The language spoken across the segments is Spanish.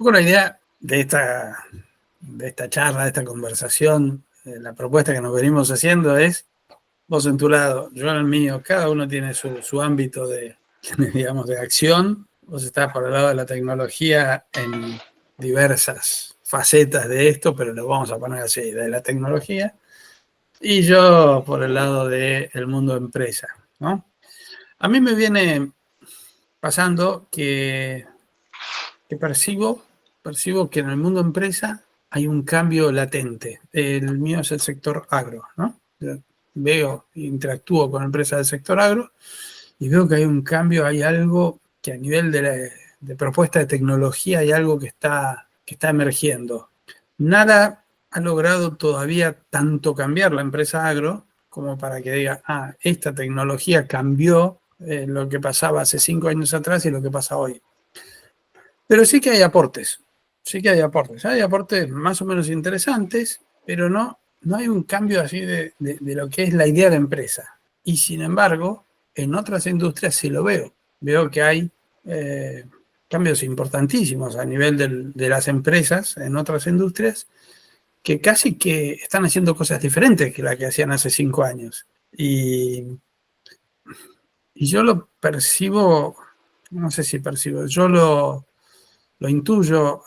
poco la idea de esta charla, de esta conversación, la propuesta que nos venimos haciendo es, vos en tu lado, yo en el mío, cada uno tiene su ámbito digamos, de acción. Vos estás por el lado de la tecnología en diversas facetas de esto, pero lo vamos a poner así, de la tecnología. Y yo por el lado del mundo empresa, ¿no? A mí me viene pasando que percibo que en el mundo empresa hay un cambio latente. El mío es el sector agro, ¿no? Interactúo con empresas del sector agro y veo que hay un cambio, hay algo que a nivel de propuesta de tecnología hay algo que está emergiendo. Nada ha logrado todavía tanto cambiar la empresa agro como para que diga, esta tecnología cambió lo que pasaba hace 5 años atrás y lo que pasa hoy. Pero sí que hay aportes, hay aportes más o menos interesantes, pero no hay un cambio así de lo que es la idea de empresa. Y sin embargo, en otras industrias sí lo veo. Veo que hay cambios importantísimos a nivel de las empresas en otras industrias que casi que están haciendo cosas diferentes que las que hacían hace 5 años. Y yo lo percibo, no sé si percibo, yo lo intuyo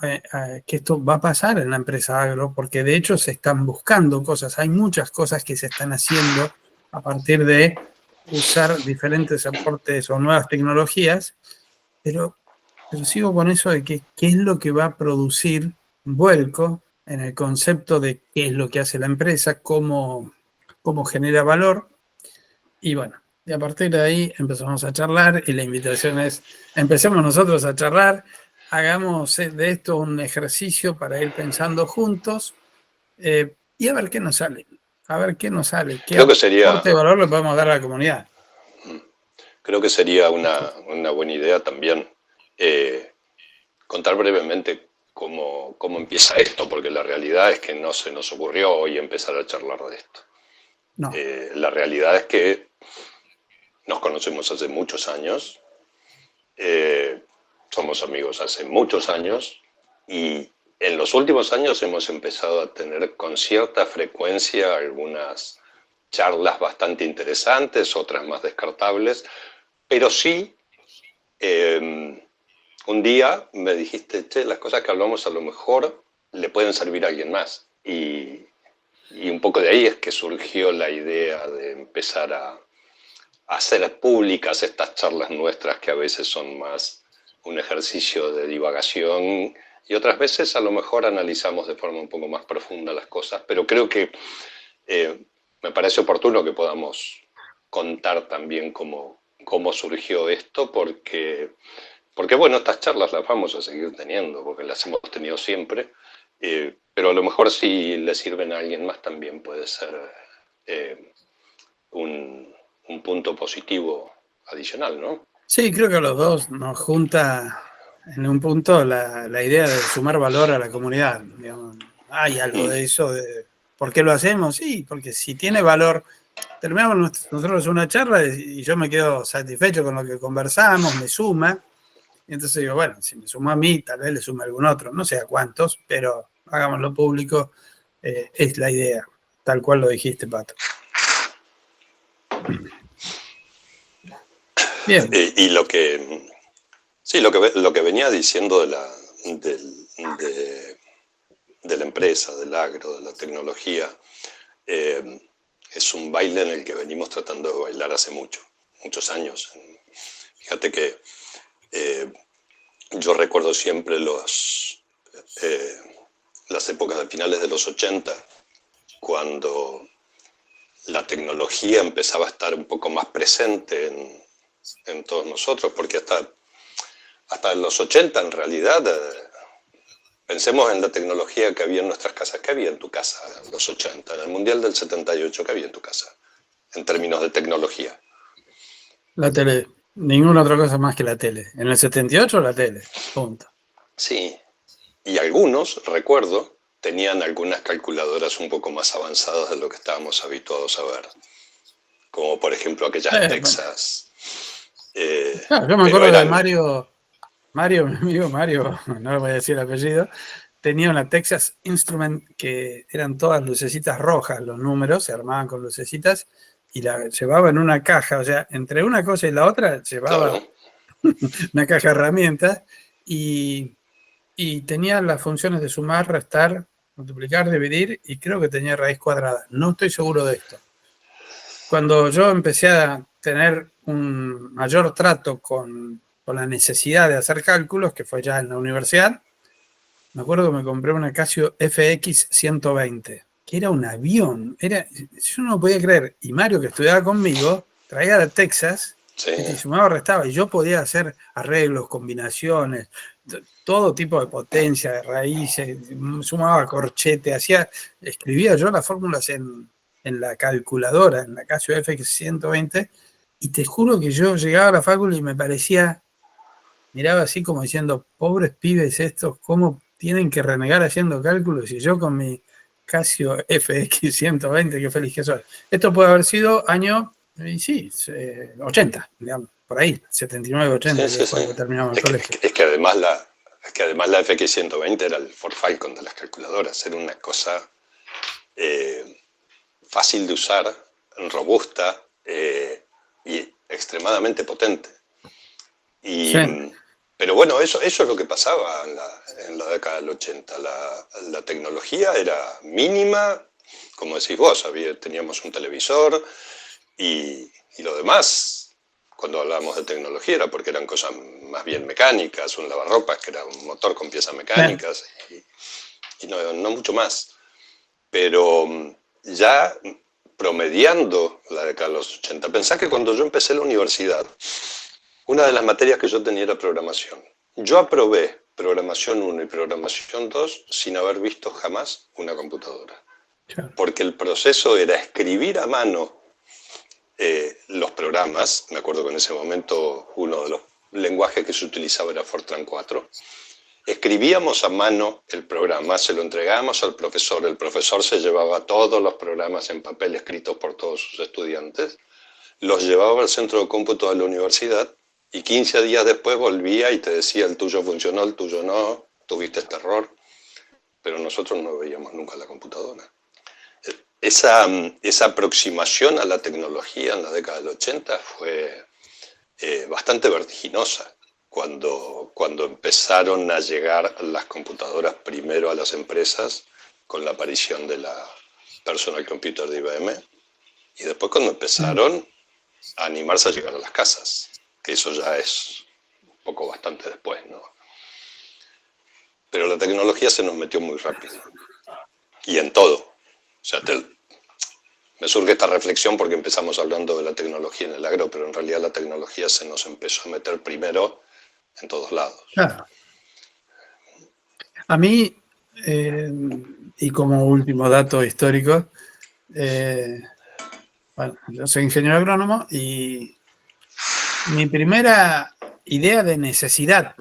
que esto va a pasar en la empresa agro, porque de hecho se están buscando cosas, hay muchas cosas que se están haciendo a partir de usar diferentes aportes o nuevas tecnologías, pero sigo con eso de que qué es lo que va a producir un vuelco en el concepto de qué es lo que hace la empresa, cómo genera valor, y bueno, y a partir de ahí empezamos a charlar y la invitación es, empecemos nosotros a charlar, hagamos de esto un ejercicio para ir pensando juntos y a ver qué nos sale. Qué Creo que sería, aporte de valor le podemos dar a la comunidad. Creo que sería una buena idea también contar brevemente cómo empieza esto, porque la realidad es que no se nos ocurrió hoy empezar a charlar de esto. No. La realidad es que nos conocemos hace muchos años, somos amigos hace muchos años y en los últimos años hemos empezado a tener con cierta frecuencia algunas charlas bastante interesantes, otras más descartables, pero sí, un día me dijiste, che, las cosas que hablamos a lo mejor le pueden servir a alguien más. Y un poco de ahí es que surgió la idea de empezar a hacer públicas estas charlas nuestras que a veces son más un ejercicio de divagación y otras veces a lo mejor analizamos de forma un poco más profunda las cosas, pero creo que me parece oportuno que podamos contar también cómo surgió esto, porque bueno, estas charlas las vamos a seguir teniendo, porque las hemos tenido siempre, pero a lo mejor si le sirven a alguien más también puede ser un punto positivo adicional, ¿no? Sí, creo que a los dos nos junta en un punto la idea de sumar valor a la comunidad. Digamos, hay algo de eso, de ¿por qué lo hacemos? Sí, porque si tiene valor, terminamos nosotros una charla y yo me quedo satisfecho con lo que conversamos, me suma, y entonces digo, bueno, si me suma a mí, tal vez le sume a algún otro, no sé a cuántos, pero hagámoslo público, es la idea, tal cual lo dijiste, Pato. Bien. Y lo que venía diciendo de la empresa, del agro, de la tecnología, es un baile en el que venimos tratando de bailar hace muchos años. Fíjate que yo recuerdo siempre las épocas de finales de los 80, cuando la tecnología empezaba a estar un poco más presente en todos nosotros, porque hasta los 80 en realidad, pensemos en la tecnología que había en nuestras casas. ¿Qué había en tu casa en los 80? En el Mundial del 78, ¿qué había en tu casa en términos de tecnología? La tele, ninguna otra cosa más que la tele. En el 78 la tele, punto. Sí, y algunos, recuerdo, tenían algunas calculadoras un poco más avanzadas de lo que estábamos habituados a ver, como por ejemplo aquellas Texas. Claro, yo me acuerdo de Mario, mi amigo Mario, no le voy a decir el apellido, tenía una Texas Instrument que eran todas lucecitas rojas, los números se armaban con lucecitas y la llevaba en una caja, o sea, entre una cosa y la otra llevaba Claro. una caja de herramientas y, y tenía las funciones de sumar, restar, multiplicar, dividir y creo que tenía raíz cuadrada. No estoy seguro de esto. Cuando yo empecé a tener un mayor trato con la necesidad de hacer cálculos, que fue ya en la universidad, me acuerdo que me compré una Casio FX 120, que era un avión. Yo no lo podía creer. Y Mario, que estudiaba conmigo, traía de Texas, Sí, y sumaba, restaba, y yo podía hacer arreglos, combinaciones, todo tipo de potencia, de raíces, sumaba corchete, escribía yo las fórmulas en la calculadora, en la Casio FX 120, y te juro que yo llegaba a la facultad y me parecía, miraba así como diciendo, pobres pibes estos, ¿cómo tienen que renegar haciendo cálculos? Y yo con mi Casio FX 120, qué feliz que soy. Esto puede haber sido año, y sí, 80, digamos, por ahí, 79, 80, sí, que sí, fue sí. que terminamos el colegio. Es que además la FX120 era el Ford Falcon de las calculadoras, era una cosa fácil de usar, robusta y extremadamente potente. Sí, Pero bueno, eso es lo que pasaba en la década del 80. La tecnología era mínima, como decís vos, teníamos un televisor y lo demás, cuando hablábamos de tecnología, era porque eran cosas más bien mecánicas, un lavarropas que era un motor con piezas sí, mecánicas y no mucho más. Pero ya promediando la década de los 80, pensá que cuando yo empecé la universidad, una de las materias que yo tenía era programación. Yo aprobé programación 1 y programación 2 sin haber visto jamás una computadora. claro. Porque el proceso era escribir a mano los programas. Me acuerdo que en ese momento uno de los lenguajes que se utilizaba era Fortran 4. Escribíamos a mano el programa, se lo entregábamos al profesor. El profesor se llevaba todos los programas en papel escritos por todos sus estudiantes, los llevaba al centro de cómputo de la universidad y 15 días después volvía y te decía el tuyo funcionó, el tuyo no, tuviste este error, pero nosotros no veíamos nunca la computadora. Esa aproximación a la tecnología en la década del 80 fue bastante vertiginosa. Cuando empezaron a llegar las computadoras primero a las empresas con la aparición de la Personal Computer de IBM y después cuando empezaron a animarse a llegar a las casas, que eso ya es un poco bastante después, ¿no? Pero la tecnología se nos metió muy rápido y en todo. O sea, me surge esta reflexión porque empezamos hablando de la tecnología en el agro, pero en realidad la tecnología se nos empezó a meter primero en todos lados. Claro. A mí, y como último dato histórico, bueno, yo soy ingeniero agrónomo y mi primera idea de necesidad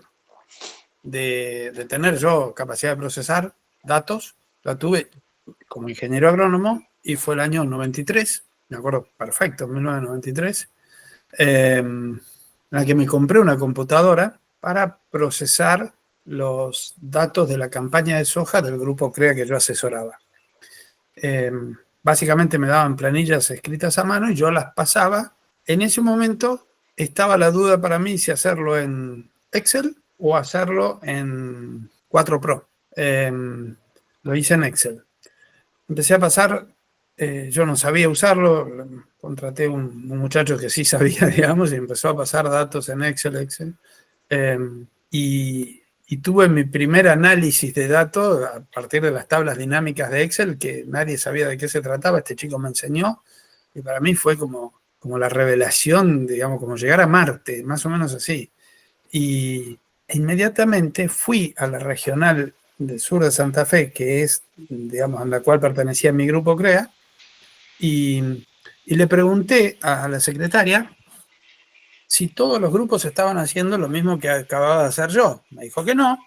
de tener yo capacidad de procesar datos la tuve como ingeniero agrónomo y fue el año 93, me acuerdo perfecto, 1993, en la que me compré una computadora para procesar los datos de la campaña de soja del grupo CREA que yo asesoraba. Básicamente me daban planillas escritas a mano y yo las pasaba. En ese momento estaba la duda para mí si hacerlo en Excel o hacerlo en 4 Pro. Lo hice en Excel. Empecé a pasar, yo no sabía usarlo, contraté un muchacho que sí sabía, digamos, y empezó a pasar datos en Excel. Y tuve mi primer análisis de datos a partir de las tablas dinámicas de Excel, que nadie sabía de qué se trataba, este chico me enseñó, y para mí fue como la revelación, digamos, como llegar a Marte, más o menos así. Y inmediatamente fui a la regional del sur de Santa Fe, que es, digamos, a la cual pertenecía mi grupo CREA, y le pregunté a la secretaria si todos los grupos estaban haciendo lo mismo que acababa de hacer yo. Me dijo que no.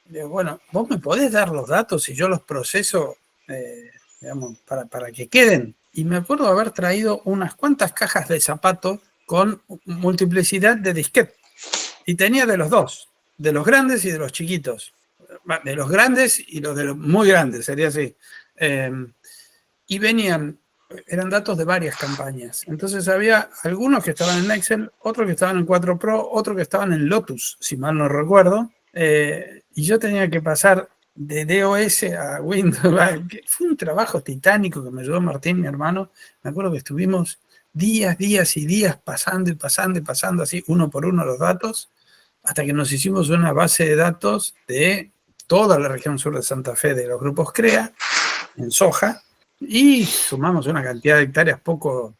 Le digo, bueno, ¿vos me podés dar los datos y yo los proceso, digamos, para que queden? Y me acuerdo haber traído unas cuantas cajas de zapatos con multiplicidad de disquete. Y tenía de los dos. de los grandes y de los chiquitos. De los grandes y los de los muy grandes, sería así. Y eran datos de varias campañas. Entonces había algunos que estaban en Excel, otros que estaban en 4 Pro, otros que estaban en Lotus, si mal no recuerdo. Y yo tenía que pasar de DOS a Windows. Fue un trabajo titánico que me ayudó Martín, mi hermano. Me acuerdo que estuvimos días y días pasando así, uno por uno los datos, hasta que nos hicimos una base de datos de toda la región sur de Santa Fe, de los grupos CREA, en soja, y sumamos una cantidad de hectáreas poco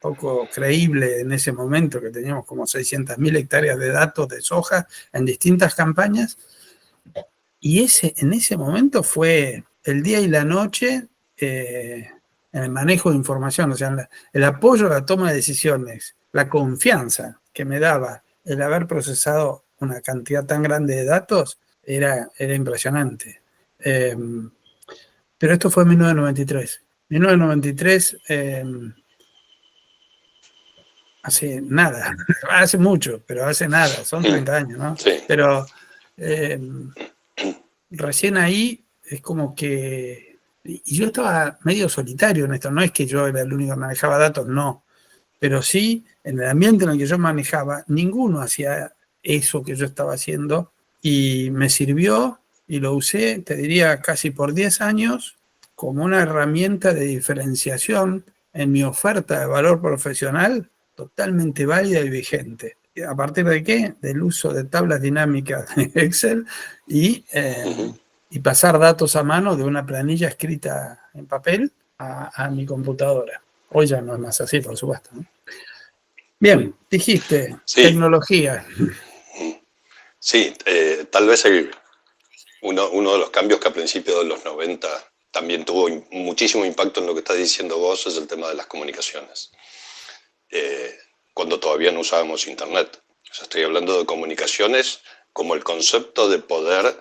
creíble en ese momento, que teníamos como 600.000 hectáreas de datos de soja en distintas campañas. Y en ese momento fue el día y la noche en el manejo de información, o sea, el apoyo a la toma de decisiones, la confianza que me daba el haber procesado una cantidad tan grande de datos, era impresionante. Pero esto fue en 1993. 1993, hace nada, hace mucho, pero hace nada, son 30 años, ¿no? Sí. Pero recién ahí es como que... Y yo estaba medio solitario en esto, no es que yo era el único que manejaba datos, no. Pero sí, en el ambiente en el que yo manejaba, ninguno hacía eso que yo estaba haciendo y me sirvió y lo usé, te diría, casi por 10 años como una herramienta de diferenciación en mi oferta de valor profesional totalmente válida y vigente. ¿A partir de qué? Del uso de tablas dinámicas de Excel y pasar datos a mano de una planilla escrita en papel a mi computadora. Hoy ya no es más así, por supuesto, ¿no? Bien, dijiste, sí. Tecnología. Sí, tal vez uno de los cambios que a principios de los 90 también tuvo muchísimo impacto en lo que estás diciendo vos es el tema de las comunicaciones. Cuando todavía no usábamos Internet. O sea, estoy hablando de comunicaciones como el concepto de poder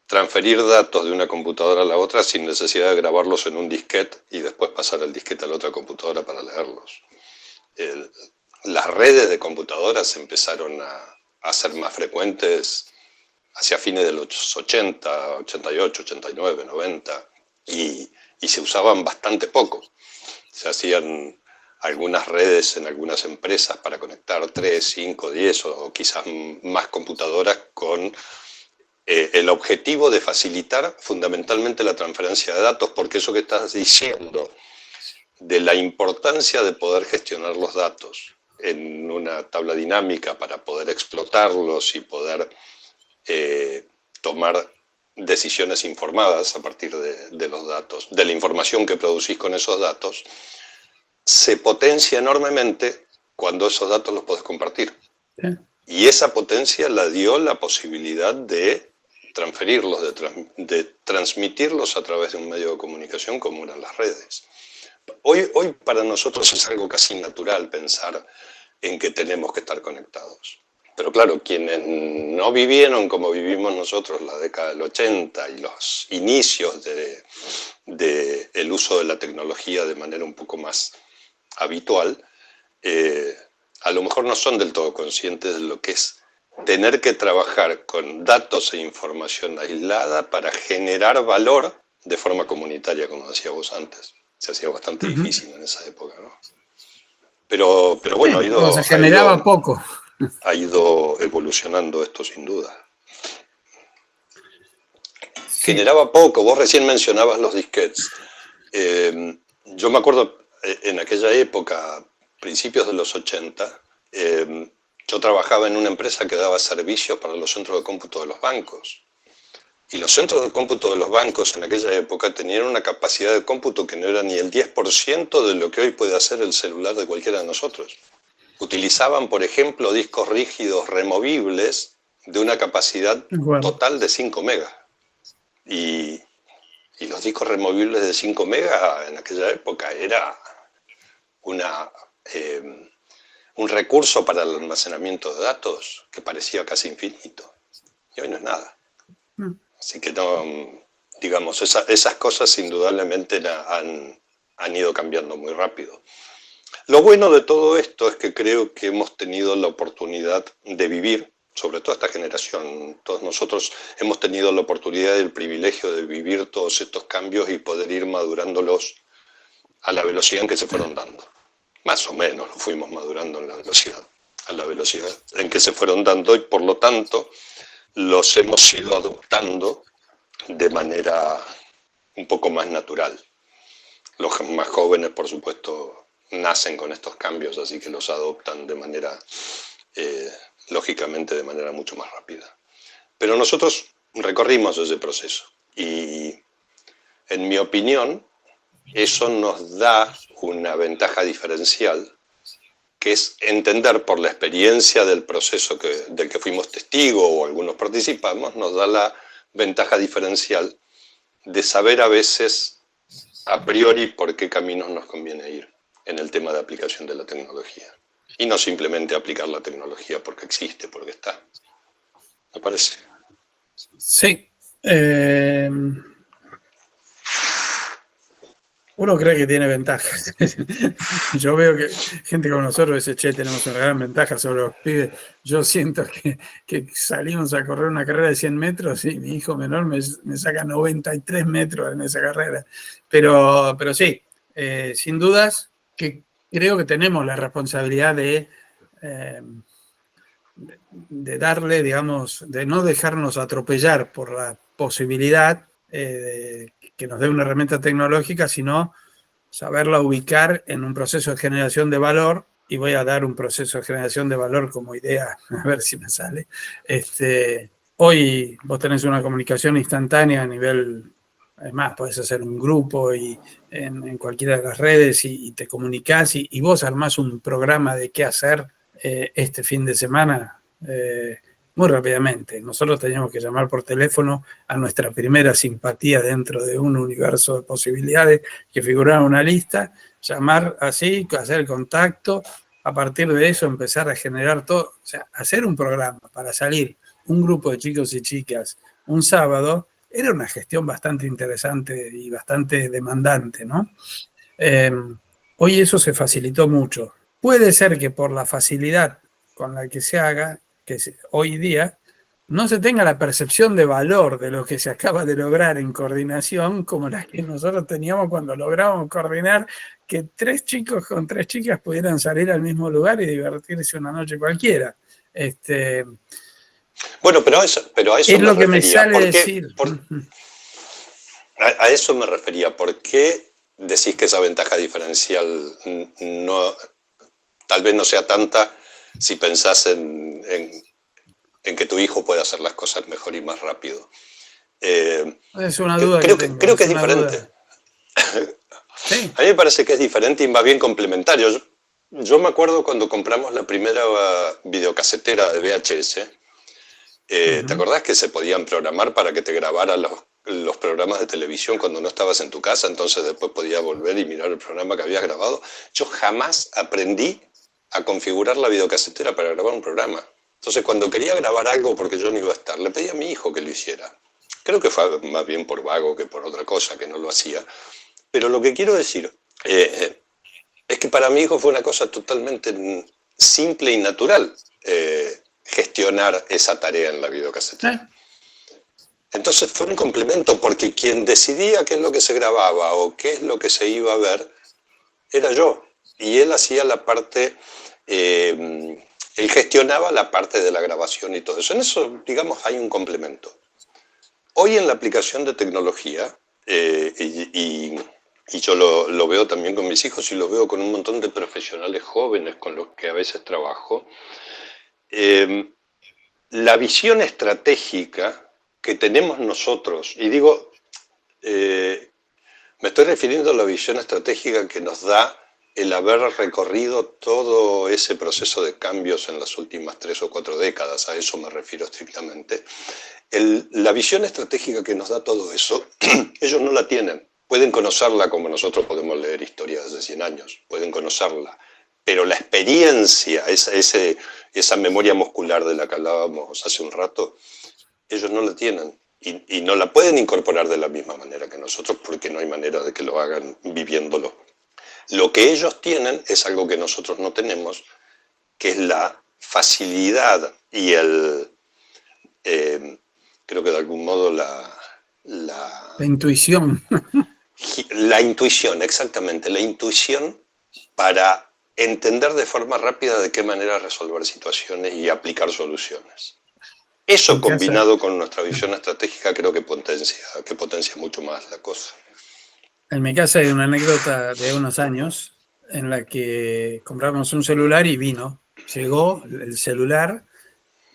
transferir datos de una computadora a la otra sin necesidad de grabarlos en un disquete y después pasar el disquete a la otra computadora para leerlos. Las redes de computadoras empezaron a ser más frecuentes hacia fines de los 80, 88, 89, 90 y se usaban bastante poco. Se hacían algunas redes en algunas empresas para conectar 3, 5, 10 o quizás más computadoras con el objetivo de facilitar fundamentalmente la transferencia de datos, porque eso que estás diciendo de la importancia de poder gestionar los datos en una tabla dinámica para poder explotarlos y poder tomar decisiones informadas a partir de los datos, de la información que producís con esos datos, se potencia enormemente cuando esos datos los podés compartir. ¿Sí? Y esa potencia la dio la posibilidad de transferirlos, de transmitirlos a través de un medio de comunicación como eran las redes. Hoy para nosotros es algo casi natural pensar en que tenemos que estar conectados. Pero claro, quienes no vivieron como vivimos nosotros la década del 80 y los inicios del uso de la tecnología de manera un poco más habitual, a lo mejor no son del todo conscientes de lo que es tener que trabajar con datos e información aislada para generar valor de forma comunitaria, como decía vos antes. Se hacía bastante difícil en esa época, ¿no? Pero bueno, se generaba poco. Ha ido evolucionando esto sin duda. Sí. Generaba poco, vos recién mencionabas los disquetes. Yo me acuerdo en aquella época, principios de los 80, yo trabajaba en una empresa que daba servicios para los centros de cómputo de los bancos. Y los centros de cómputo de los bancos en aquella época tenían una capacidad de cómputo que no era ni el 10% de lo que hoy puede hacer el celular de cualquiera de nosotros. Utilizaban, por ejemplo, discos rígidos removibles de una capacidad total de 5 megas. Y los discos removibles de 5 megas en aquella época era un recurso para el almacenamiento de datos que parecía casi infinito. Y hoy no es nada. Así que no, digamos, esas cosas indudablemente han ido cambiando muy rápido. Lo bueno de todo esto es que creo que hemos tenido la oportunidad de vivir sobre todo esta generación. Todos nosotros hemos tenido la oportunidad y el privilegio de vivir todos estos cambios y poder ir madurándolos a la velocidad en que se fueron dando. Más o menos lo fuimos madurando a la velocidad en que se fueron dando, y por lo tanto los hemos ido adoptando de manera un poco más natural. Los más jóvenes, por supuesto, nacen con estos cambios, así que los adoptan de manera, lógicamente, de manera mucho más rápida. Pero nosotros recorrimos ese proceso y, en mi opinión, eso nos da una ventaja diferencial, que es entender por la experiencia del proceso del que fuimos testigos o algunos participamos, nos da la ventaja diferencial de saber a veces a priori por qué caminos nos conviene ir en el tema de aplicación de la tecnología. Y no simplemente aplicar la tecnología porque existe, porque está. ¿Me parece? Sí. Uno cree que tiene ventajas. Yo veo que gente como nosotros dice, che, tenemos una gran ventaja sobre los pibes. Yo siento que salimos a correr una carrera de 100 metros y mi hijo menor me saca 93 metros en esa carrera. Pero sí, sin dudas que creo que tenemos la responsabilidad de darle, digamos, de no dejarnos atropellar por la posibilidad que nos dé una herramienta tecnológica, sino saberla ubicar en un proceso de generación de valor. Y voy a dar un proceso de generación de valor como idea, a ver si me sale. Hoy vos tenés una comunicación instantánea a nivel, además podés hacer un grupo y en cualquiera de las redes y te comunicás y vos armás un programa de qué hacer este fin de semana muy rápidamente. Nosotros teníamos que llamar por teléfono a nuestra primera simpatía dentro de un universo de posibilidades que figuraba en una lista, llamar así, hacer el contacto, a partir de eso empezar a generar todo, o sea, hacer un programa para salir un grupo de chicos y chicas un sábado era una gestión bastante interesante y bastante demandante, ¿no? Hoy eso se facilitó mucho. Puede ser que por la facilidad con la que se haga, que hoy día no se tenga la percepción de valor de lo que se acaba de lograr en coordinación como la que nosotros teníamos cuando lográbamos coordinar que 3 chicos con 3 chicas pudieran salir al mismo lugar y divertirse una noche cualquiera. Bueno, pero a eso es lo que me sale decir. A eso me refería. ¿Por qué decís que esa ventaja diferencial tal vez no sea tanta si pensás en que tu hijo puede hacer las cosas mejor y más rápido? Es una duda creo que es diferente. ¿Sí? A mí me parece que es diferente y más bien complementario. Yo me acuerdo cuando compramos la primera videocasetera de VHS. ¿Te acordás que se podían programar para que te grabara los programas de televisión cuando no estabas en tu casa? Entonces después podías volver y mirar el programa que habías grabado. Yo jamás aprendí a configurar la videocasetera para grabar un programa. Entonces cuando quería grabar algo porque yo no iba a estar, le pedí a mi hijo que lo hiciera. Creo que fue más bien por vago que por otra cosa, que no lo hacía. Pero lo que quiero decir es que para mi hijo fue una cosa totalmente simple y natural gestionar esa tarea en la videocasetera. Entonces fue un complemento, porque quien decidía qué es lo que se grababa o qué es lo que se iba a ver era yo. Y él hacía la parte, él gestionaba la parte de la grabación y todo eso. En eso, digamos, hay un complemento. Hoy en la aplicación de tecnología, y yo lo veo también con mis hijos y lo veo con un montón de profesionales jóvenes con los que a veces trabajo, la visión estratégica que tenemos nosotros, y digo, me estoy refiriendo a la visión estratégica que nos da el haber recorrido todo ese proceso de cambios en las últimas 3 o 4 décadas, a eso me refiero estrictamente. La visión estratégica que nos da todo eso, ellos no la tienen. Pueden conocerla como nosotros podemos leer historias de 100 años, pueden conocerla, pero la experiencia, esa memoria muscular de la que hablábamos hace un rato, ellos no la tienen y no la pueden incorporar de la misma manera que nosotros, porque no hay manera de que lo hagan viviéndolo. Lo que ellos tienen es algo que nosotros no tenemos, que es la facilidad y creo que de algún modo la intuición. La intuición, exactamente, la intuición para entender de forma rápida de qué manera resolver situaciones y aplicar soluciones. Eso combinado con nuestra visión estratégica creo que potencia mucho más la cosa. En mi casa hay una anécdota de unos años en la que compramos un celular y llegó el celular,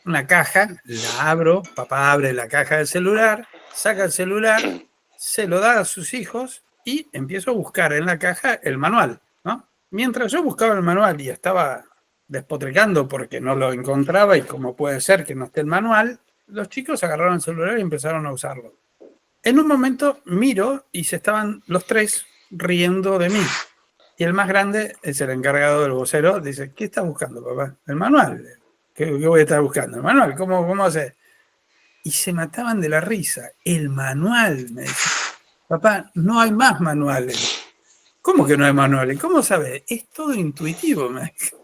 una caja, la abro, papá abre la caja del celular, saca el celular, se lo da a sus hijos y empiezo a buscar en la caja el manual, ¿no? Mientras yo buscaba el manual y estaba despotricando porque no lo encontraba y cómo puede ser que no esté el manual, los chicos agarraron el celular y empezaron a usarlo. En un momento miro y se estaban los tres riendo de mí. Y el más grande es el encargado del vocero. Dice, ¿qué estás buscando, papá? El manual. ¿Qué voy a estar buscando? ¿El manual? ¿Cómo hace? Y se mataban de la risa. El manual, me dice. Papá, no hay más manuales. ¿Cómo que no hay manuales? ¿Cómo sabes? Es todo intuitivo, me dice.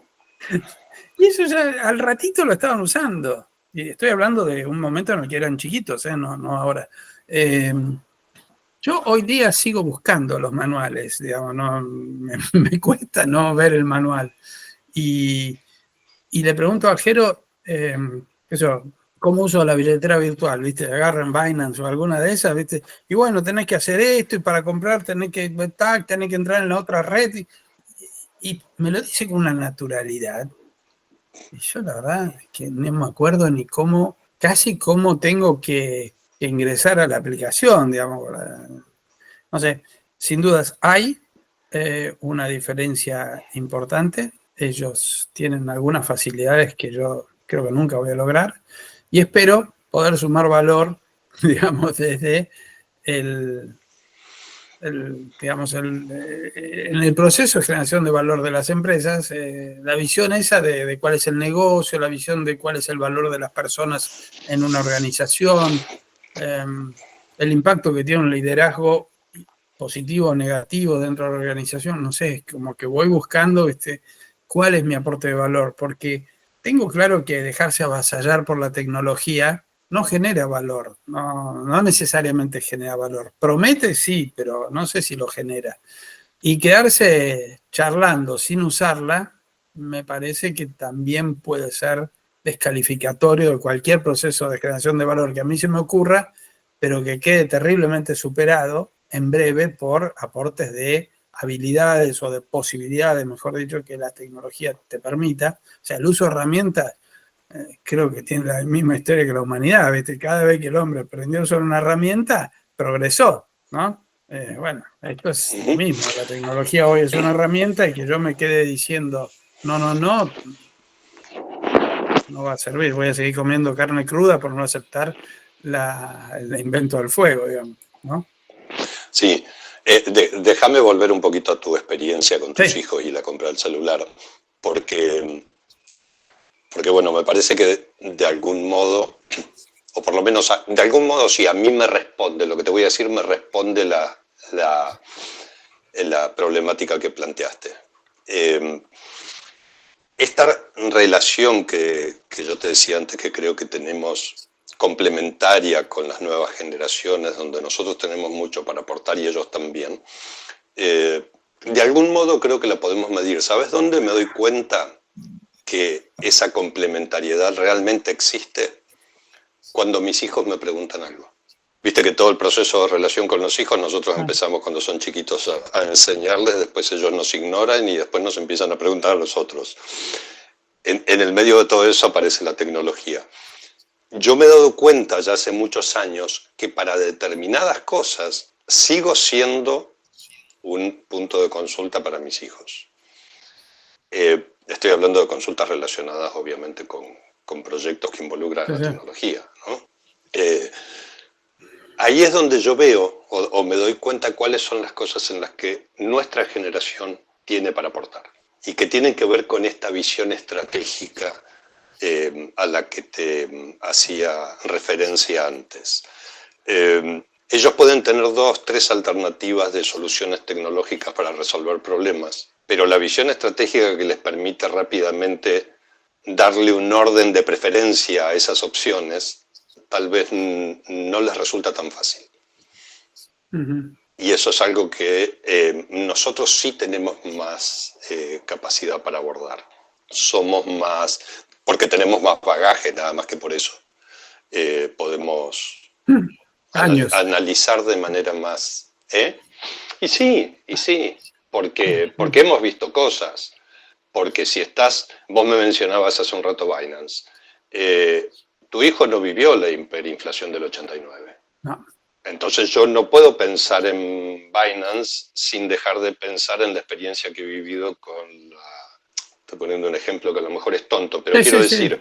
Y eso ya al ratito lo estaban usando. Y estoy hablando de un momento en el que eran chiquitos, no ahora. Yo hoy día sigo buscando los manuales, digamos, me cuesta no ver el manual. Y le pregunto a Jero, ¿cómo uso la billetera virtual? ¿Viste? Agarran Binance o alguna de esas, ¿viste? Y bueno, tenés que hacer esto y para comprar tenés que entrar en la otra red. Y me lo dice con una naturalidad. Y yo la verdad es que no me acuerdo ni casi cómo tengo que ingresar a la aplicación, digamos. No sé, sin dudas hay una diferencia importante. Ellos tienen algunas facilidades que yo creo que nunca voy a lograr y espero poder sumar valor, digamos, desde en el proceso de generación de valor de las empresas, la visión esa de cuál es el negocio, la visión de cuál es el valor de las personas en una organización, el impacto que tiene un liderazgo positivo o negativo dentro de la organización, no sé, como que voy buscando cuál es mi aporte de valor, porque tengo claro que dejarse avasallar por la tecnología no genera valor, no necesariamente genera valor. Promete sí, pero no sé si lo genera. Y quedarse charlando sin usarla, me parece que también puede ser descalificatorio de cualquier proceso de generación de valor que a mí se me ocurra, pero que quede terriblemente superado en breve por aportes de habilidades o de posibilidades, mejor dicho, que la tecnología te permita. O sea, el uso de herramientas creo que tiene la misma historia que la humanidad, ¿viste? Cada vez que el hombre aprendió sobre una herramienta, progresó, ¿no? Bueno, esto es lo mismo. La tecnología hoy es una herramienta y que yo me quede diciendo no va a servir. Voy a seguir comiendo carne cruda por no aceptar el invento del fuego, digamos, ¿no? Sí, déjame volver un poquito a tu experiencia con tus hijos y la compra del celular, porque bueno, me parece que de algún modo, o por lo menos de algún modo sí, a mí me responde, lo que te voy a decir me responde la problemática que planteaste. Esta relación que yo te decía antes, que creo que tenemos complementaria con las nuevas generaciones, donde nosotros tenemos mucho para aportar y ellos también, de algún modo creo que la podemos medir. ¿Sabes dónde me doy cuenta que esa complementariedad realmente existe? Cuando mis hijos me preguntan algo. Viste que todo el proceso de relación con los hijos, nosotros empezamos cuando son chiquitos a enseñarles, después ellos nos ignoran y después nos empiezan a preguntar a nosotros. En el medio de todo eso aparece la tecnología. Yo me he dado cuenta ya hace muchos años que para determinadas cosas sigo siendo un punto de consulta para mis hijos. Estoy hablando de consultas relacionadas obviamente con proyectos que involucran la tecnología, ¿no? Ahí es donde yo veo o me doy cuenta cuáles son las cosas en las que nuestra generación tiene para aportar y que tienen que ver con esta visión estratégica a la que te hacía referencia antes. Ellos pueden tener 2, 3 alternativas de soluciones tecnológicas para resolver problemas, pero la visión estratégica que les permite rápidamente darle un orden de preferencia a esas opciones, tal vez no les resulta tan fácil. Y eso es algo que nosotros sí tenemos más capacidad para abordar. Somos más, porque tenemos más bagaje, nada más que por eso. Podemos analizar de manera más... Y sí, porque hemos visto cosas. Porque si estás, vos me mencionabas hace un rato Binance, tu hijo no vivió la hiperinflación del 89. No. Entonces yo no puedo pensar en Binance sin dejar de pensar en la experiencia que he vivido con la... Estoy poniendo un ejemplo que a lo mejor es tonto, pero quiero decir,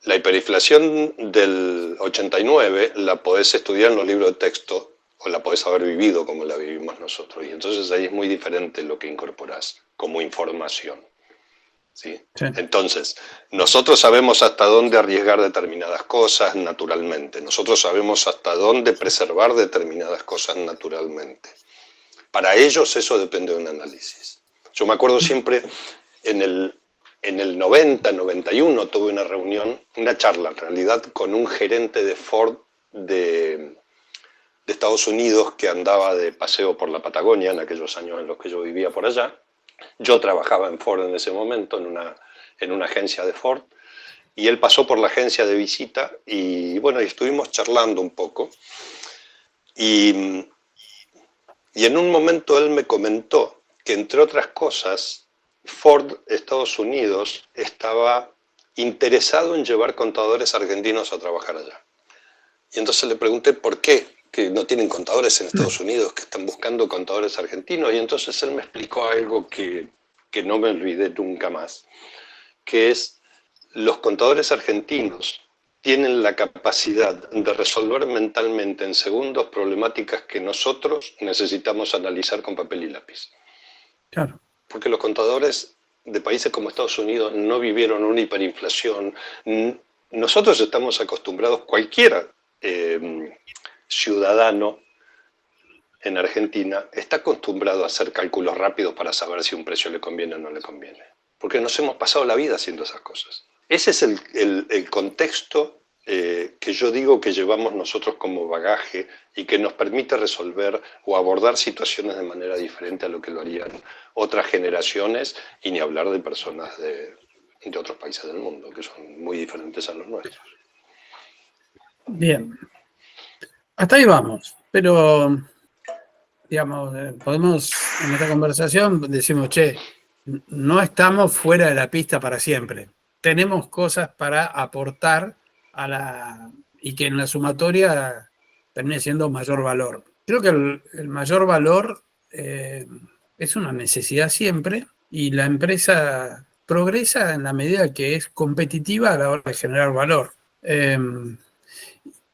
la hiperinflación del 89 la podés estudiar en los libros de texto o la podés haber vivido como la vivimos nosotros. Y entonces ahí es muy diferente lo que incorporás como información. ¿Sí? Sí. Entonces, nosotros sabemos hasta dónde arriesgar determinadas cosas naturalmente. Nosotros sabemos hasta dónde preservar determinadas cosas naturalmente. Para ellos eso depende de un análisis. Yo me acuerdo siempre en el 90, 91 tuve una reunión, una charla en realidad, con un gerente de Ford de Estados Unidos que andaba de paseo por la Patagonia en aquellos años en los que yo vivía por allá. Yo trabajaba en Ford en ese momento, en una agencia de Ford, y él pasó por la agencia de visita y bueno, y estuvimos charlando un poco. Y en un momento él me comentó que, entre otras cosas, Ford Estados Unidos estaba interesado en llevar contadores argentinos a trabajar allá. Y entonces le pregunté por qué, que no tienen contadores en Estados Unidos, que están buscando contadores argentinos. Y entonces él me explicó algo que no me olvidé nunca más, que es: los contadores argentinos tienen la capacidad de resolver mentalmente en segundos problemáticas que nosotros necesitamos analizar con papel y lápiz. Claro. Porque los contadores de países como Estados Unidos no vivieron una hiperinflación. Nosotros estamos acostumbrados, cualquiera ciudadano en Argentina está acostumbrado a hacer cálculos rápidos para saber si un precio le conviene o no le conviene. Porque nos hemos pasado la vida haciendo esas cosas. Ese es el contexto que yo digo que llevamos nosotros como bagaje y que nos permite resolver o abordar situaciones de manera diferente a lo que lo harían otras generaciones, y ni hablar de personas de otros países del mundo, que son muy diferentes a los nuestros. Bien. Hasta ahí vamos, pero, digamos, podemos en esta conversación decimos, che, no estamos fuera de la pista para siempre. Tenemos cosas para aportar y que en la sumatoria termine siendo mayor valor. Creo que el mayor valor es una necesidad siempre, y la empresa progresa en la medida que es competitiva a la hora de generar valor.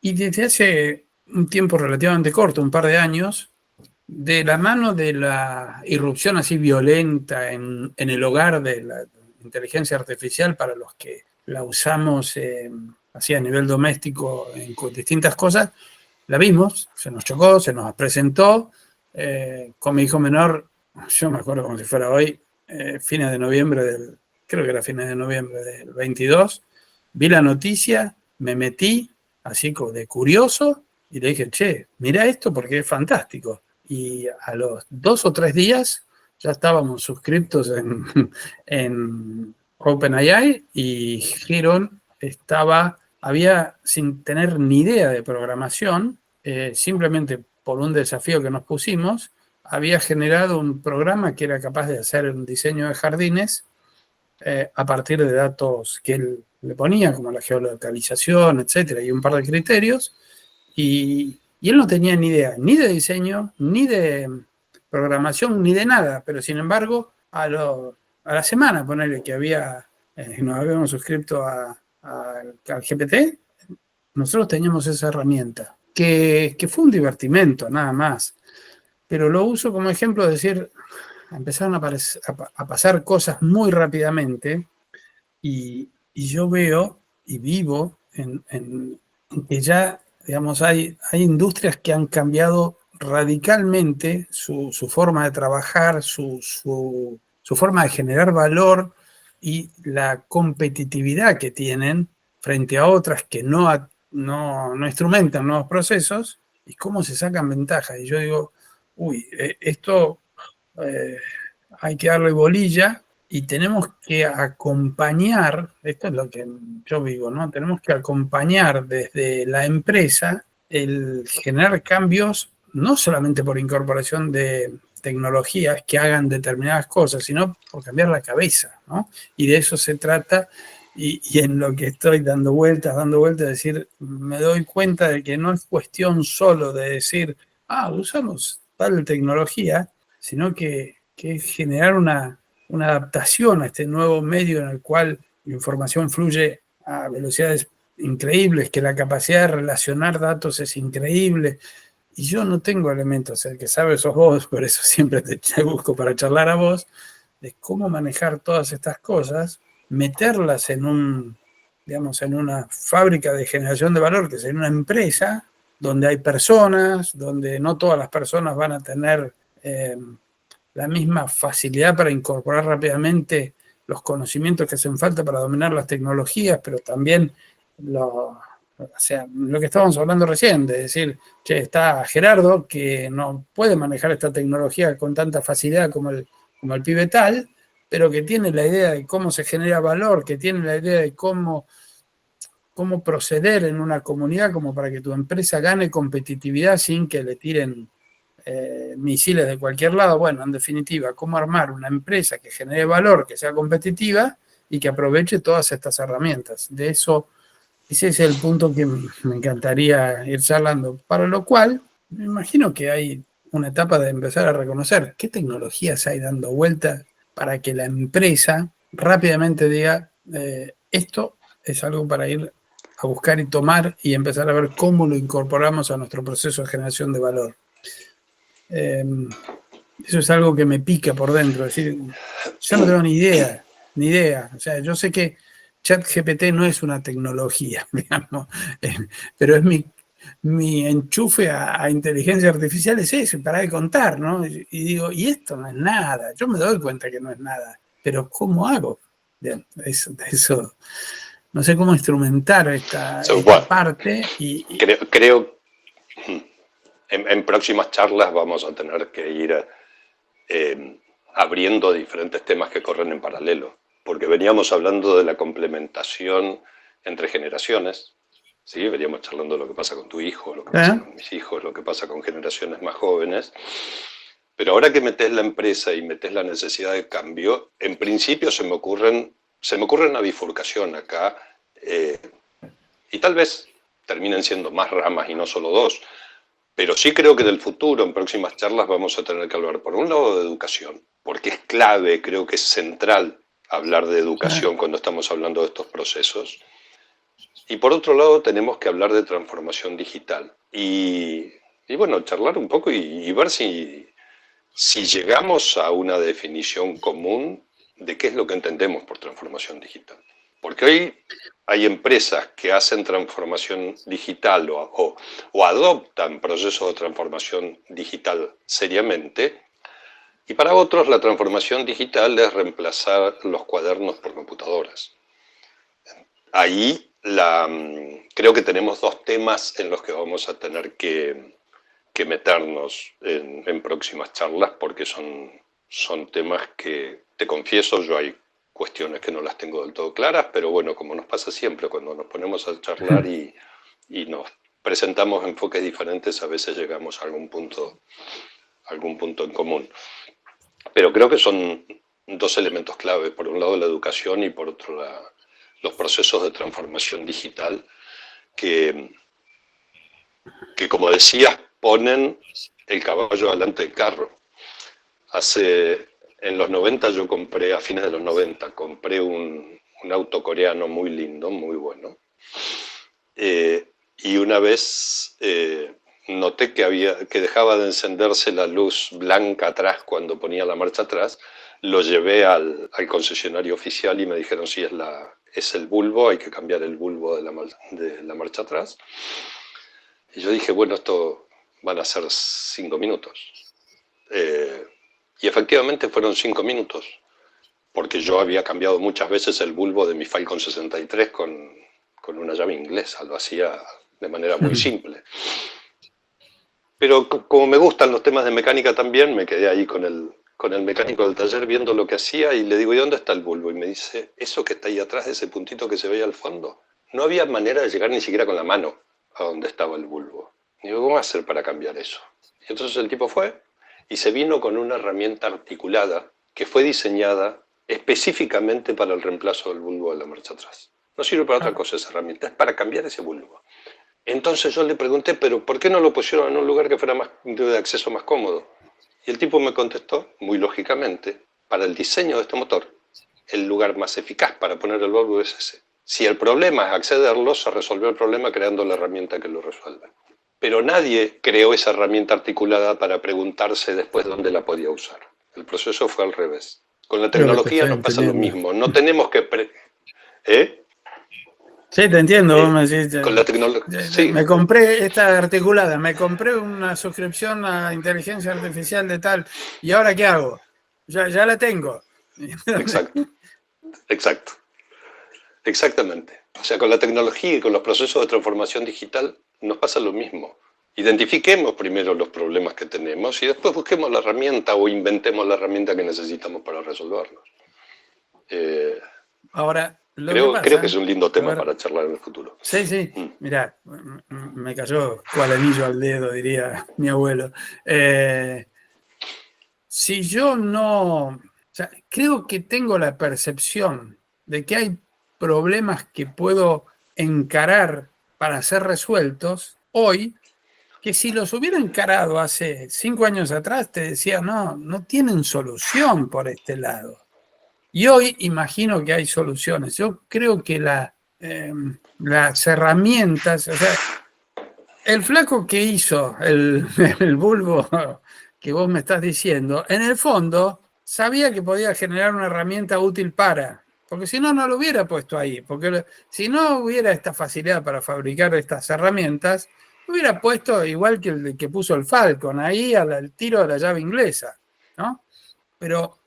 Y desde hace un tiempo relativamente corto, un par de años, de la mano de la irrupción así violenta en el hogar de la inteligencia artificial, para los que la usamos así a nivel doméstico en distintas cosas, la vimos, se nos chocó, se nos presentó. Con mi hijo menor, yo me acuerdo como si fuera hoy, fines de noviembre creo que era fines de noviembre del 22, vi la noticia, me metí así como de curioso y le dije, che, mira esto porque es fantástico. Y a los 2 o 3 días ya estábamos suscriptos en OpenAI, y Heron había, sin tener ni idea de programación, simplemente por un desafío que nos pusimos, había generado un programa que era capaz de hacer un diseño de jardines a partir de datos que él le ponía, como la geolocalización, etcétera, y un par de criterios, y él no tenía ni idea, ni de diseño, ni de programación, ni de nada, pero sin embargo, a la semana, ponerle que nos habíamos suscrito al GPT, nosotros teníamos esa herramienta, que fue un divertimento, nada más, pero lo uso como ejemplo de decir, empezaron a pasar cosas muy rápidamente, y yo veo y vivo en que ya, digamos, hay industrias que han cambiado radicalmente su forma de trabajar, su forma de generar valor, y la competitividad que tienen frente a otras que no instrumentan nuevos procesos y cómo se sacan ventaja. Y yo digo, uy, esto hay que darle bolilla y tenemos que acompañar, esto es lo que yo digo, ¿no? Tenemos que acompañar desde la empresa el generar cambios, no solamente por incorporación de tecnologías que hagan determinadas cosas, sino por cambiar la cabeza, ¿no? Y de eso se trata, y en lo que estoy dando vueltas, decir, me doy cuenta de que no es cuestión solo de decir, usamos tal tecnología, sino que generar una adaptación a este nuevo medio en el cual la información fluye a velocidades increíbles, que la capacidad de relacionar datos es increíble. Y yo no tengo elementos, el que sabe sos vos, por eso siempre te busco para charlar a vos, de cómo manejar todas estas cosas, meterlas en digamos, en una fábrica de generación de valor, que es en una empresa, donde hay personas, donde no todas las personas van a tener la misma facilidad para incorporar rápidamente los conocimientos que hacen falta para dominar las tecnologías, pero también lo que estábamos hablando recién, de decir, che, está Gerardo, que no puede manejar esta tecnología con tanta facilidad como el pibe tal, pero que tiene la idea de cómo se genera valor, que tiene la idea de cómo proceder en una comunidad como para que tu empresa gane competitividad sin que le tiren misiles de cualquier lado. Bueno, en definitiva, cómo armar una empresa que genere valor, que sea competitiva y que aproveche todas estas herramientas. De eso, ese es el punto que me encantaría ir charlando, para lo cual me imagino que hay una etapa de empezar a reconocer qué tecnologías hay dando vuelta para que la empresa rápidamente diga, esto es algo para ir a buscar y tomar y empezar a ver cómo lo incorporamos a nuestro proceso de generación de valor. Eso es algo que me pica por dentro, es decir, yo no tengo ni idea. O sea, yo sé que ChatGPT no es una tecnología, digamos, pero es mi enchufe a inteligencia artificial es ese, para de contar, ¿no? Y digo, y esto no es nada, yo me doy cuenta que no es nada, pero ¿cómo hago? Bien, eso no sé cómo instrumentar esta parte. Creo en próximas charlas vamos a tener que ir abriendo diferentes temas que corren en paralelo, porque veníamos hablando de la complementación entre generaciones, ¿sí? Veníamos charlando de lo que pasa con tu hijo, lo que pasa con mis hijos, lo que pasa con generaciones más jóvenes, pero ahora que metés la empresa y metés la necesidad de cambio, en principio se me ocurre una bifurcación acá, y tal vez terminen siendo más ramas y no solo dos. Pero sí creo que en el futuro, en próximas charlas, vamos a tener que hablar, por un lado, de educación, porque es clave, creo que es central hablar de educación cuando estamos hablando de estos procesos. Y por otro lado, tenemos que hablar de transformación digital. Y bueno, charlar un poco y ver si llegamos a una definición común de qué es lo que entendemos por transformación digital. Porque hoy hay empresas que hacen transformación digital o adoptan procesos de transformación digital seriamente, y para otros la transformación digital es reemplazar los cuadernos por computadoras. Ahí creo que tenemos dos temas en los que vamos a tener que meternos en próximas charlas, porque son temas que, te confieso, yo hay cuestiones que no las tengo del todo claras, pero bueno, como nos pasa siempre, cuando nos ponemos a charlar y nos presentamos enfoques diferentes, a veces llegamos a algún punto en común. Pero creo que son dos elementos clave, por un lado la educación y por otro los procesos de transformación digital que como decías, ponen el caballo delante del carro. En los 90 yo compré, a fines de los 90, compré un auto coreano muy lindo, muy bueno. Y una vez noté que dejaba de encenderse la luz blanca atrás cuando ponía la marcha atrás. Lo llevé al concesionario oficial y me dijeron, sí, es el bulbo, hay que cambiar el bulbo de la marcha atrás. Y yo dije, bueno, esto van a ser 5 minutos. Y efectivamente fueron 5 minutos. porque yo había cambiado muchas veces el bulbo de mi Falcon 63 con una llave inglesa, lo hacía de manera muy simple. Pero como me gustan los temas de mecánica también, me quedé ahí con el mecánico del taller viendo lo que hacía y le digo, ¿y dónde está el bulbo? Y me dice, eso que está ahí atrás, ese puntito que se veía al fondo. No había manera de llegar ni siquiera con la mano a donde estaba el bulbo. Y digo, ¿cómo hacer para cambiar eso? Y entonces el tipo fue y se vino con una herramienta articulada que fue diseñada específicamente para el reemplazo del bulbo de la marcha atrás. No sirve para otra cosa esa herramienta, es para cambiar ese bulbo. Entonces yo le pregunté, ¿pero por qué no lo pusieron en un lugar que fuera de acceso más cómodo? Y el tipo me contestó, muy lógicamente, para el diseño de este motor, el lugar más eficaz para poner el bulbo es ese. Si el problema es accederlo, se resolvió el problema creando la herramienta que lo resuelve. Pero nadie creó esa herramienta articulada para preguntarse después dónde la podía usar. El proceso fue al revés. Con la tecnología nos pasa lo mismo. No tenemos que... Sí, te entiendo. Vos me decís, con la tecnología. Sí. Me compré esta articulada, me compré una suscripción a inteligencia artificial de tal, ¿y ahora qué hago? Ya la tengo. Exacto. Exactamente. O sea, con la tecnología y con los procesos de transformación digital nos pasa lo mismo. Identifiquemos primero los problemas que tenemos y después busquemos la herramienta o inventemos la herramienta que necesitamos para resolverlos. Ahora, creo que es un lindo tema para charlar en el futuro. Sí. Mirá, me cayó cual anillo al dedo, diría mi abuelo. Si yo no... O sea, creo que tengo la percepción de que hay problemas que puedo encarar para ser resueltos hoy, que si los hubiera encarado hace 5 años atrás, te decía, no tienen solución por este lado. Y hoy imagino que hay soluciones. Yo creo que las herramientas, o sea, el flaco que hizo el bulbo que vos me estás diciendo, en el fondo sabía que podía generar una herramienta útil porque si no, no lo hubiera puesto ahí, porque si no hubiera esta facilidad para fabricar estas herramientas, lo hubiera puesto igual que el que puso el Falcon, ahí al tiro de la llave inglesa, ¿no? Pero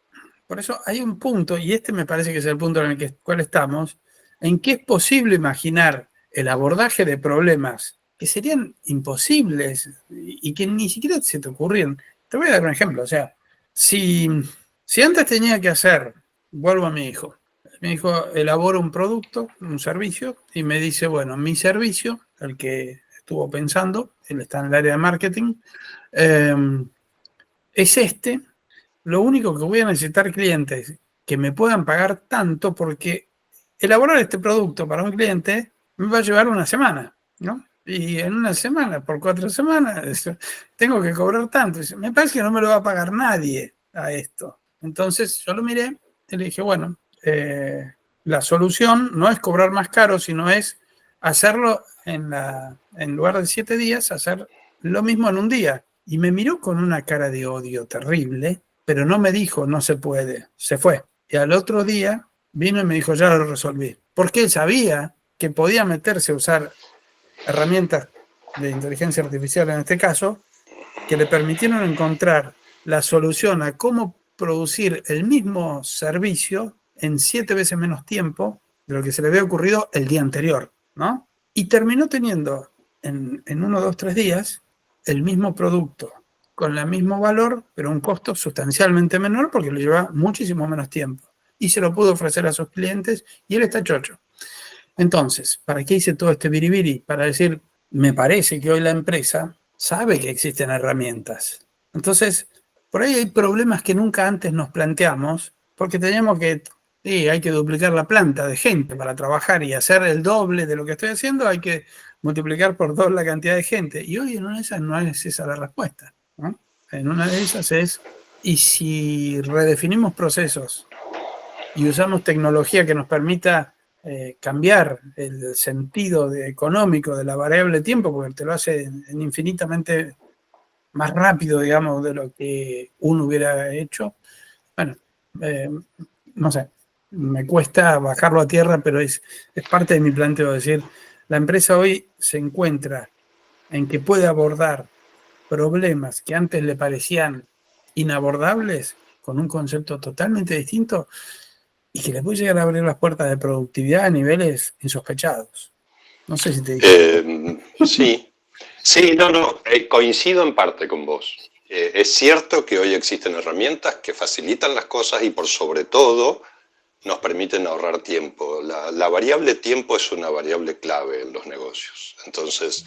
por eso hay un punto, y este me parece que es el punto en el cual estamos, en que es posible imaginar el abordaje de problemas que serían imposibles y que ni siquiera se te ocurrían. Te voy a dar un ejemplo, o sea, si antes tenía que hacer, vuelvo a mi hijo elabora un producto, un servicio, y me dice, bueno, mi servicio, el que estuvo pensando, él está en el área de marketing, es este. Lo único que voy a necesitar clientes que me puedan pagar tanto, porque elaborar este producto para un cliente me va a llevar una semana, ¿no? Y en una semana, por 4 semanas, tengo que cobrar tanto. Me parece que no me lo va a pagar nadie a esto. Entonces yo lo miré y le dije, bueno, la solución no es cobrar más caro, sino es hacerlo en lugar de 7 días, hacer lo mismo en un día. Y me miró con una cara de odio terrible, pero no me dijo, no se puede, se fue. Y al otro día vino y me dijo, ya lo resolví. Porque él sabía que podía meterse a usar herramientas de inteligencia artificial en este caso, que le permitieron encontrar la solución a cómo producir el mismo servicio en 7 veces menos tiempo de lo que se le había ocurrido el día anterior, ¿no? Y terminó teniendo en 1, 2, 3 días el mismo producto, con el mismo valor, pero un costo sustancialmente menor porque le lleva muchísimo menos tiempo. Y se lo pudo ofrecer a sus clientes y él está chocho. Entonces, ¿para qué hice todo este biribiri? Para decir, me parece que hoy la empresa sabe que existen herramientas. Entonces, por ahí hay problemas que nunca antes nos planteamos porque teníamos que, hay que duplicar la planta de gente para trabajar y hacer el doble de lo que estoy haciendo, hay que multiplicar por 2 la cantidad de gente. Y hoy en una de esas no es esa la respuesta, ¿no? En una de esas es, ¿y si redefinimos procesos y usamos tecnología que nos permita cambiar el sentido económico de la variable tiempo, porque te lo hace en infinitamente más rápido, digamos, de lo que uno hubiera hecho? Bueno, no sé, me cuesta bajarlo a tierra, pero es parte de mi planteo. Decir, la empresa hoy se encuentra en que puede abordar problemas que antes le parecían inabordables con un concepto totalmente distinto. y que le puede llegar a abrir las puertas de productividad a niveles insospechados. No sé si te dije. Sí, sí, no, coincido en parte con vos. Es cierto que hoy existen herramientas que facilitan las cosas y por sobre todo nos permiten ahorrar tiempo. La variable tiempo es una variable clave en los negocios. Entonces,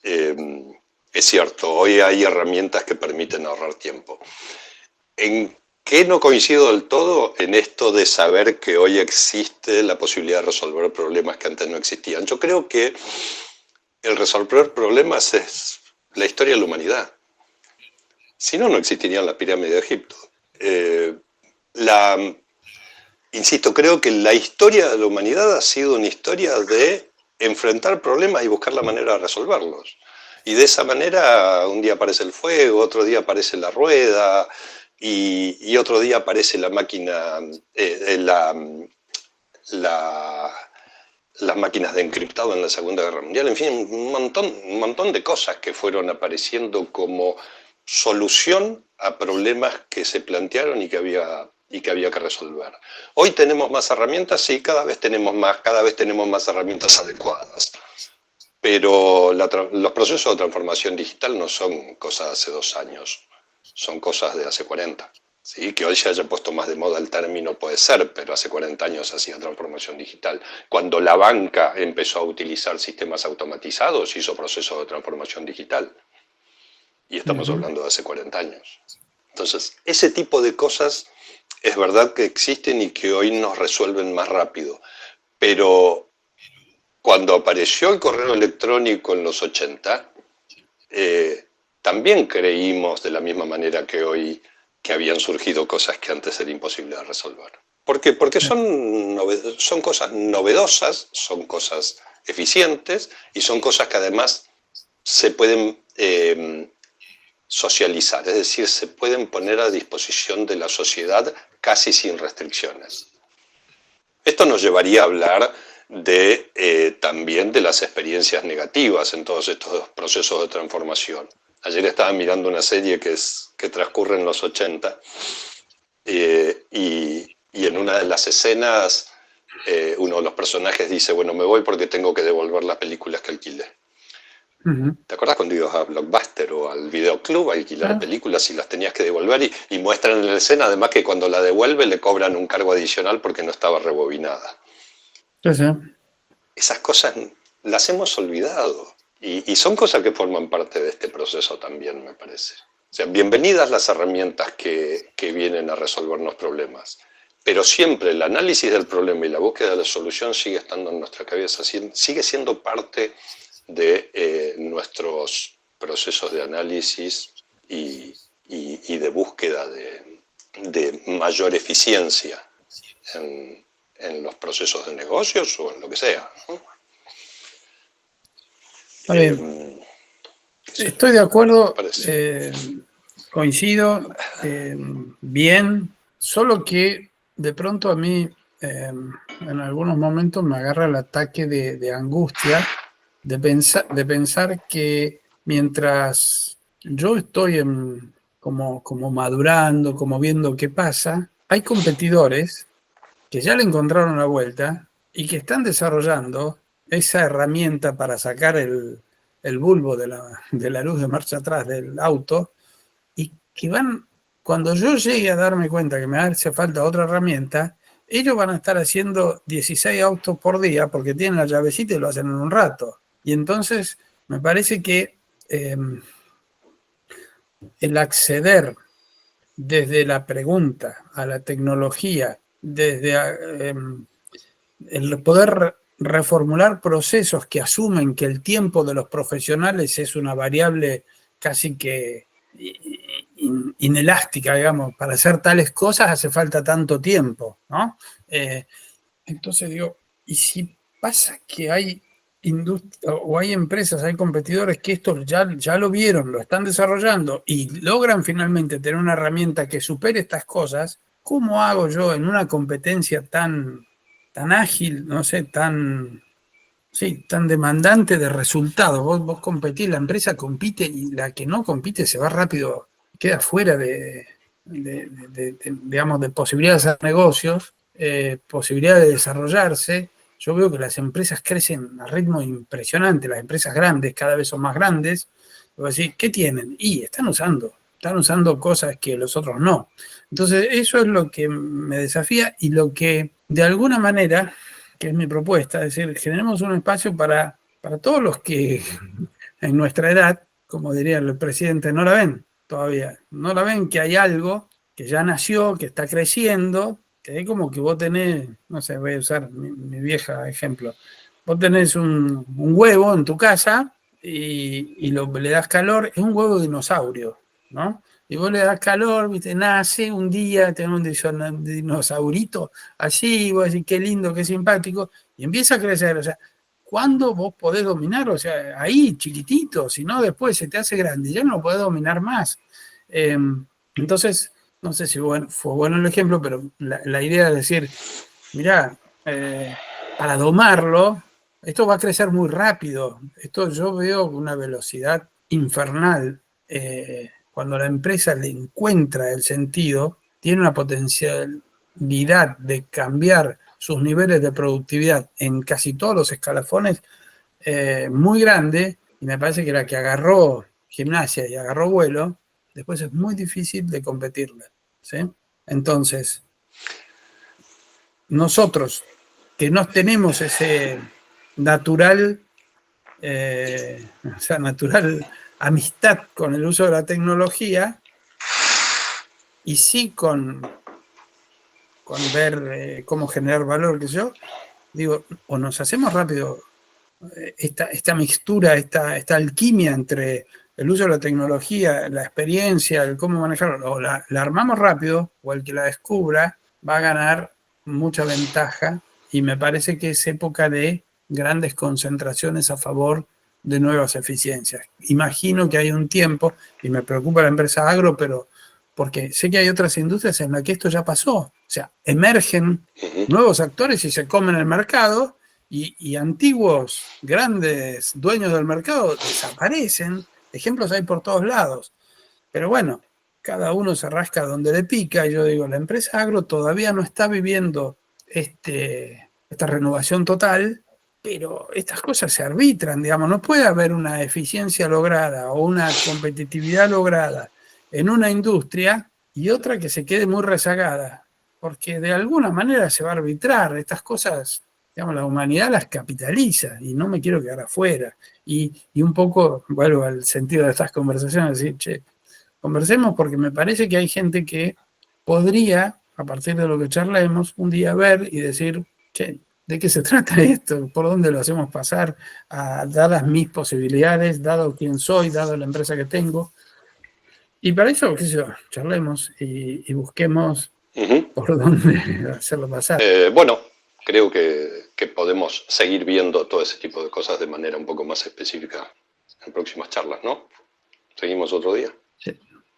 es cierto, hoy hay herramientas que permiten ahorrar tiempo. ¿En qué no coincido del todo? En esto de saber que hoy existe la posibilidad de resolver problemas que antes no existían. Yo creo que el resolver problemas es la historia de la humanidad. Si no, no existirían las pirámides de Egipto. Insisto, creo que la historia de la humanidad ha sido una historia de enfrentar problemas y buscar la manera de resolverlos. Y de esa manera, un día aparece el fuego, otro día aparece la rueda, y otro día aparece la máquina, las máquinas de encriptado en la Segunda Guerra Mundial. En fin, un montón de cosas que fueron apareciendo como solución a problemas que se plantearon y que había que resolver. Hoy tenemos más herramientas, sí, cada vez tenemos más herramientas adecuadas. Pero los procesos de transformación digital no son cosas de hace 2 años, son cosas de hace 40. ¿Sí? Que hoy se haya puesto más de moda el término puede ser, pero hace 40 años hacía transformación digital. Cuando la banca empezó a utilizar sistemas automatizados, hizo procesos de transformación digital. Y estamos hablando de hace 40 años. Entonces, ese tipo de cosas es verdad que existen y que hoy nos resuelven más rápido. Pero cuando apareció el correo electrónico en los 80, también creímos de la misma manera que hoy que habían surgido cosas que antes era imposible de resolver. ¿Por qué? Porque son cosas novedosas, son cosas eficientes y son cosas que además se pueden socializar, es decir, se pueden poner a disposición de la sociedad casi sin restricciones. Esto nos llevaría a hablar también de las experiencias negativas en todos estos procesos de transformación. Ayer estaba mirando una serie que transcurre en los 80 y en una de las escenas uno de los personajes dice, bueno, me voy porque tengo que devolver las películas que alquilé. ¿Te acuerdas cuando ibas a Blockbuster o al videoclub a alquilar películas y las tenías que devolver y muestran en la escena además que cuando la devuelve le cobran un cargo adicional porque no estaba rebobinada? Sí. Esas cosas las hemos olvidado y son cosas que forman parte de este proceso también, me parece. O sea, bienvenidas las herramientas que vienen a resolvernos problemas, pero siempre el análisis del problema y la búsqueda de la solución sigue estando en nuestra cabeza, sigue siendo parte de nuestros procesos de análisis y de búsqueda de mayor eficiencia en los procesos de negocios o en lo que sea, ¿no? Estoy de acuerdo, coincido, bien, solo que de pronto a mí en algunos momentos me agarra el ataque de angustia de pensar que mientras yo estoy como madurando, como viendo qué pasa, hay competidores que ya le encontraron la vuelta y que están desarrollando esa herramienta para sacar el bulbo de la luz de marcha atrás del auto y que cuando yo llegue a darme cuenta que me hace falta otra herramienta, ellos van a estar haciendo 16 autos por día porque tienen la llavecita y lo hacen en un rato. Y entonces me parece que el acceder desde la pregunta a la tecnología, desde el poder reformular procesos que asumen que el tiempo de los profesionales es una variable casi que inelástica, digamos, para hacer tales cosas hace falta tanto tiempo, ¿no? Entonces digo, ¿y si pasa que hay industria o hay empresas, hay competidores que esto ya lo vieron, lo están desarrollando y logran finalmente tener una herramienta que supere estas cosas? ¿Cómo hago yo en una competencia tan ágil, no sé, tan demandante de resultados? Vos competís, la empresa compite y la que no compite se va rápido, queda fuera digamos, de posibilidades de hacer negocios. posibilidad de desarrollarse. Yo veo que las empresas crecen a ritmo impresionante, las empresas grandes cada vez son más grandes. Voy a decir, ¿qué tienen? Y están usando cosas que los otros no. Entonces, eso es lo que me desafía y lo que, de alguna manera, que es mi propuesta, es decir, generemos un espacio para todos los que en nuestra edad, como diría el presidente, no la ven todavía, no la ven que hay algo que ya nació, que está creciendo, que es como que vos tenés, no sé, voy a usar mi vieja ejemplo, vos tenés un huevo en tu casa y le das calor, es un huevo dinosaurio, ¿no? Y vos le das calor, ¿viste? Nace un día, tenés un dinosaurito así, vos decís, qué lindo, qué simpático, y empieza a crecer, o sea, ¿cuándo vos podés dominar? O sea, ahí, chiquitito, si no, después se te hace grande, ya no lo podés dominar más. Entonces, no sé si fue bueno el ejemplo, pero la idea es decir, mirá, para domarlo, esto va a crecer muy rápido. Esto yo veo una velocidad infernal. Cuando la empresa le encuentra el sentido, tiene una potencialidad de cambiar sus niveles de productividad en casi todos los escalafones muy grande, y me parece que la que agarró gimnasia y agarró vuelo, después es muy difícil de competirla, ¿sí? Entonces, nosotros que no tenemos ese natural, natural amistad con el uso de la tecnología, y sí con ver cómo generar valor, que yo digo, o nos hacemos rápido esta mixtura, esta alquimia entre el uso de la tecnología, la experiencia, el cómo manejarlo, o la armamos rápido, o el que la descubra va a ganar mucha ventaja, y me parece que es época de grandes concentraciones a favor de nuevas eficiencias. Imagino que hay un tiempo, y me preocupa la empresa agro, pero porque sé que hay otras industrias en las que esto ya pasó, o sea, emergen nuevos actores y se comen el mercado, y antiguos grandes dueños del mercado desaparecen. Ejemplos hay por todos lados. Pero bueno, cada uno se rasca donde le pica. Y yo digo, la empresa agro todavía no está viviendo esta renovación total, pero estas cosas se arbitran, digamos. No puede haber una eficiencia lograda o una competitividad lograda en una industria y otra que se quede muy rezagada, porque de alguna manera se va a arbitrar. Estas cosas, digamos, la humanidad las capitaliza y no me quiero quedar afuera. Y un poco, vuelvo al sentido de estas conversaciones, decir, che, conversemos porque me parece que hay gente que podría, a partir de lo que charlemos, un día ver y decir, che, ¿de qué se trata esto? ¿Por dónde lo hacemos pasar? Dadas mis posibilidades, dado quién soy, dado la empresa que tengo. Y para eso, qué sé yo, charlemos y busquemos por dónde hacerlo pasar. Bueno, creo que podemos seguir viendo todo ese tipo de cosas de manera un poco más específica en próximas charlas, ¿no? ¿Seguimos otro día?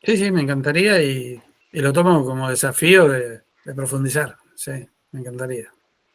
Sí, me encantaría, y lo tomo como desafío de profundizar. Sí, me encantaría.